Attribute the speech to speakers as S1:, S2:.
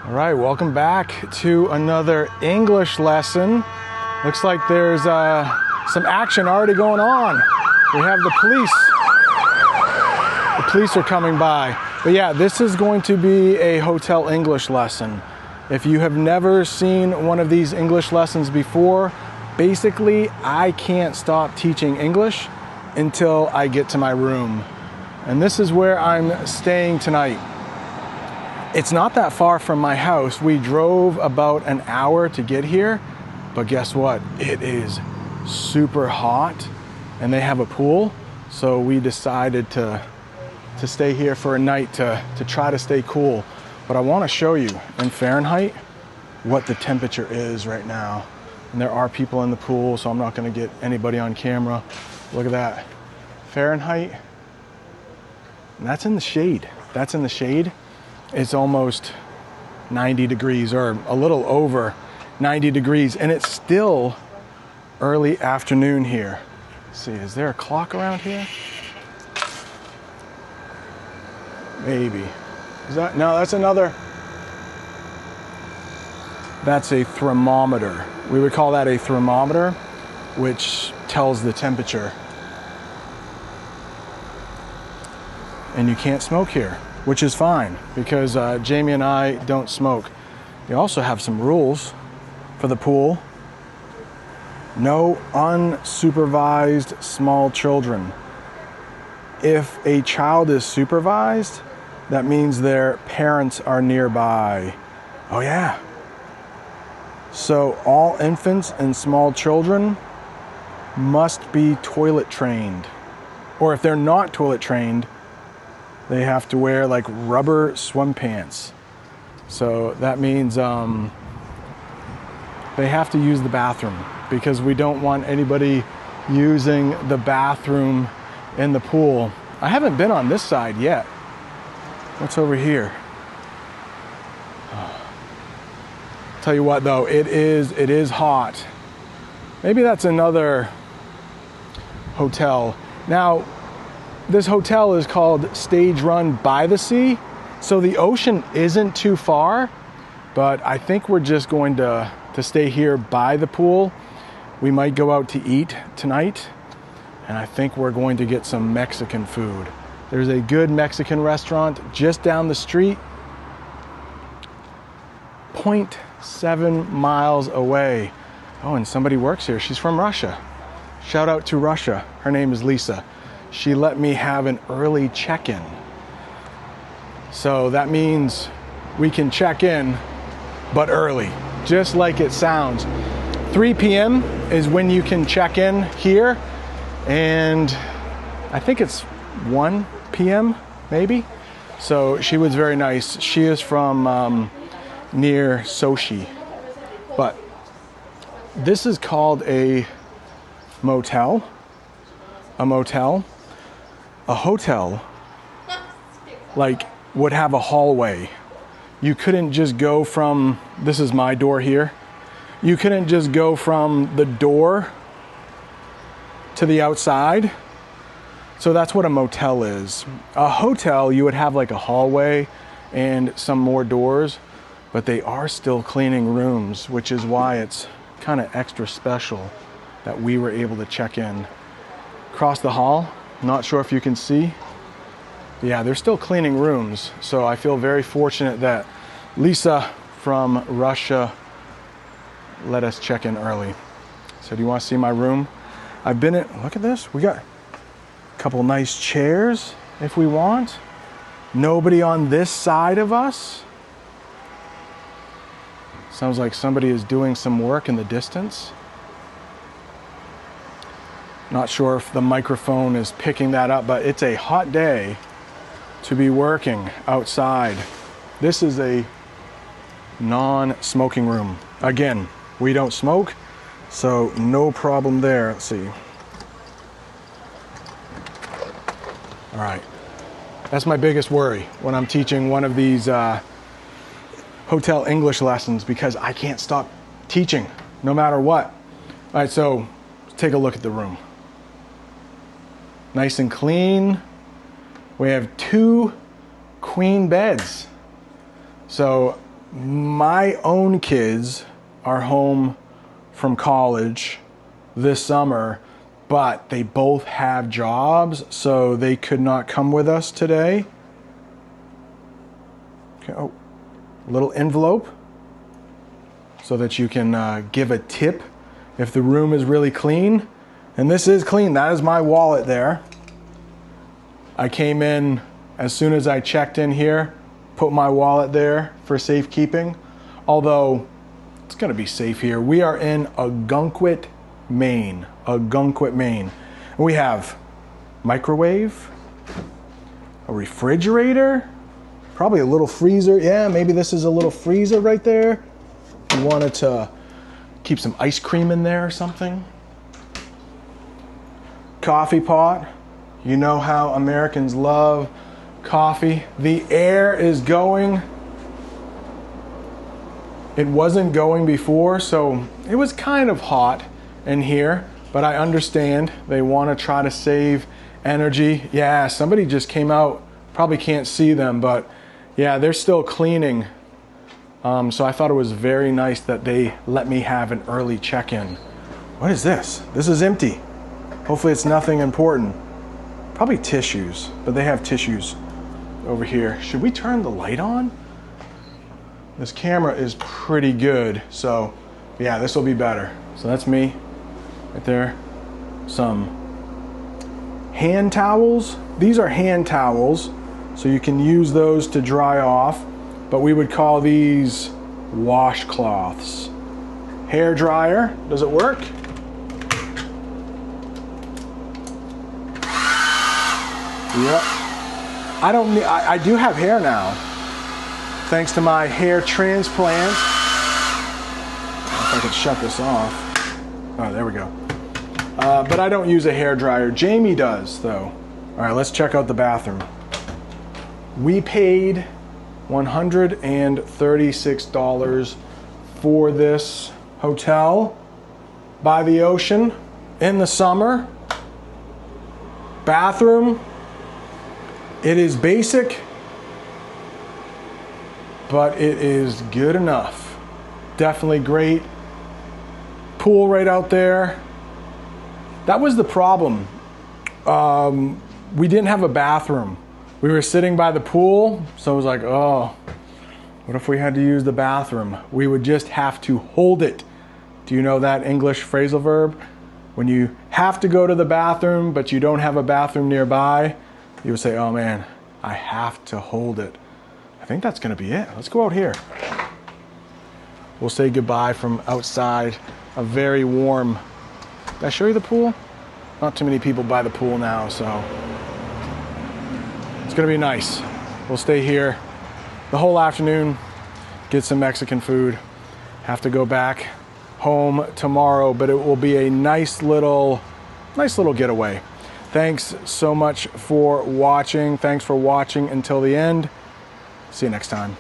S1: All right, welcome back to another English lesson. Looks like there's some action already going on. We have the police. The police are coming by. But yeah, this is going to be a hotel English lesson. If you have never seen one of these English lessons before, basically I can't stop teaching English until I get to my room. And this is where I'm staying tonight. It's not that far from my house. We drove about an hour to get here, but guess what? It is super hot and they have a pool. So we decided to stay here for a night to try to stay cool. But I want to show you in Fahrenheit what the temperature is right now. And there are people in the pool, so I'm not going to get anybody on camera. Look at that. Fahrenheit. And that's in the shade. That's in the shade. It's almost 90 degrees or a little over 90 degrees. And it's still early afternoon here. Let's see, is there a clock around here? Maybe. Is that, no, that's another. That's a thermometer. We would call that a thermometer, which tells the temperature. And you can't smoke here, which is fine because Jamie and I don't smoke. You also have some rules for the pool. No unsupervised small children. If a child is supervised, that means their parents are nearby. Oh yeah. So all infants and small children must be toilet trained. Or if they're not toilet trained, they have to wear like rubber swim pants. So that means they have to use the bathroom because we don't want anybody using the bathroom in the pool. I haven't been on this side yet. What's over here? Tell you what though, it is hot. Maybe that's another hotel. Now, this hotel is called Stage Run by the Sea, so the ocean isn't too far, but I think we're just going to stay here by the pool. We might go out to eat tonight, and I think we're going to get some Mexican food. There's a good Mexican restaurant just down the street, 0.7 miles away. Oh, and somebody works here. She's from Russia. Shout out to Russia. Her name is Lisa. She let me have an early check-in. So that means we can check in, but early, just like it sounds. 3 p.m. is when you can check in here, and I think it's 1 p.m. maybe. So she was very nice. She is from near Sochi. But this is called a motel. A motel. A hotel, like, would have a hallway. You couldn't just go from, this is my door here. You couldn't just go from the door to the outside. So that's what a motel is. A hotel, you would have like a hallway and some more doors, but they are still cleaning rooms, which is why it's kind of extra special that we were able to check in. Across the hall, not sure if you can see. Yeah, they're still cleaning rooms. So I feel very fortunate that Lisa from Russia let us check in early. So do you want to see my room? I've been in, look at this. We got a couple nice chairs if we want. Nobody on this side of us. Sounds like somebody is doing some work in the distance. Not sure if the microphone is picking that up, but it's a hot day to be working outside. This is a non-smoking room. Again, we don't smoke, so no problem there. Let's see. All right. That's my biggest worry when I'm teaching one of these hotel English lessons, because I can't stop teaching no matter what. All right, so let's take a look at the room. Nice and clean. We have 2 queen beds. So my own kids are home from college this summer, but they both have jobs, so they could not come with us today. Okay, oh, little envelope so that you can give a tip if the room is really clean. And this is clean. That is my wallet there. I came in as soon as I checked in here, put my wallet there for safekeeping, although it's gonna be safe here. We are in Algonquin, Maine. Algonquin, Maine. And we have microwave, a refrigerator, probably a little freezer. Yeah, maybe this is a little freezer right there. If you wanted to keep some ice cream in there or something. Coffee pot. You know how Americans love coffee. The air is going. It wasn't going before, so it was kind of hot in here, but I understand they want to try to save energy. Yeah, somebody just came out. Probably can't see them, but yeah, they're still cleaning. So I thought it was very nice that they let me have an early check-in. What is this? This is empty. Hopefully it's nothing important. Probably tissues, but they have tissues over here. Should we turn the light on? This camera is pretty good, so yeah, this will be better. So that's me right there. Some hand towels. These are hand towels, so you can use those to dry off, but we would call these washcloths. Hair dryer, does it work? Yep. I do have hair now, thanks to my hair transplant. If I could shut this off. Oh, there we go. But I don't use a hair dryer. Jamie does, though. All right, let's check out the bathroom. We paid $136 for this hotel by the ocean in the summer. Bathroom. It is basic, but it is good enough. Definitely great. Pool right out there. That was the problem. We didn't have a bathroom. We were sitting by the pool, so I was like, oh, what if we had to use the bathroom? We would just have to hold it. Do you know that English phrasal verb? When you have to go to the bathroom, but you don't have a bathroom nearby, you would say, oh man, I have to hold it. I think that's gonna be it. Let's go out here. We'll say goodbye from outside. A very warm, did I show you the pool? Not too many people by the pool now, so it's gonna be nice. We'll stay here the whole afternoon, get some Mexican food. Have to go back home tomorrow, but it will be a nice little getaway. Thanks so much for watching. Thanks for watching until the end. See you next time.